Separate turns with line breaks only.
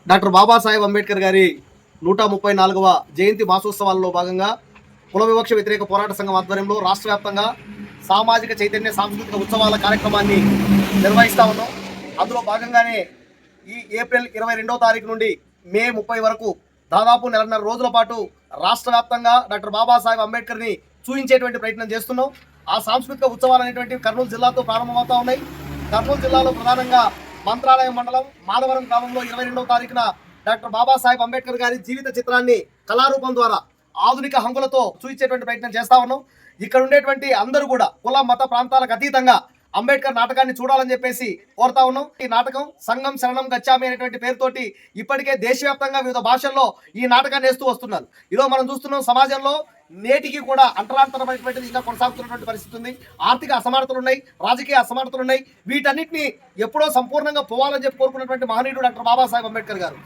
Doctor Babasaheb Ambedkar గారి 134వ జయంతి మాసోత్సవాల్లో భాగంగా కుల వివక్ష వ్యతిరేక పోరాట సంఘం ఆధ్వర్యంలో రాష్ట్ర వ్యాప్తంగా సామాజిక చైతన్య సాంస్కృతిక ఉత్సవాల కార్యక్రమాన్ని నిర్వహిస్తా ఉన్నాం. అందులో భాగంగానే ఈ ఏప్రిల్ 22వ తారీఖు నుండి మే 30 వరకు దాదాపు నెలన్నర రోజుల పాటు రాష్ట్ర వ్యాప్తంగా డాక్టర్ బాబాసాహెబ్ అంబేద్కర్ని చూయించేటువంటి ప్రయత్నం చేస్తున్నాం. ఆ సాంస్కృతిక ఉత్సవాలు అనేటువంటి కర్నూలు జిల్లాతో ప్రారంభమవుతా ఉన్నాయి. కర్నూలు జిల్లాలో ప్రధానంగా మంత్రాలయం మండలం మాధవరం గ్రామంలో 22వ తారీఖున డాక్టర్ బాబాసాహెబ్ అంబేద్కర్ గారి జీవిత చిత్రాన్ని కళారూపం ద్వారా ఆధునిక హంగులతో చూయించేటువంటి ప్రయత్నం చేస్తా ఉన్నాం. ఇక్కడ ఉండేటువంటి అందరూ కూడా కుల మత ప్రాంతాలకు అతీతంగా అంబేద్కర్ నాటకాన్ని చూడాలని చెప్పేసి కోరుతా ఉన్నాం. ఈ నాటకం సంఘం శరణం గచ్చామి అనేటువంటి పేరుతోటి ఇప్పటికే దేశవ్యాప్తంగా వివిధ భాషల్లో ఈ నాటకాన్ని వేస్తూ వస్తున్నారు. ఈరోజు మనం చూస్తున్నాం సమాజంలో నేటికి కూడా అంతరాంతరమైనటువంటిది ఇంకా కొనసాగుతున్నటువంటి పరిస్థితి ఉంది. ఆర్థిక అసమానతలు ఉన్నాయి, రాజకీయ అసమానతలు ఉన్నాయి. వీటన్నిటిని ఎప్పుడో సంపూర్ణంగా పోవాలని చెప్పి కోరుకున్నటువంటి మహనీయుడు డాక్టర్ బాబాసాహెబ్ అంబేద్కర్ గారు.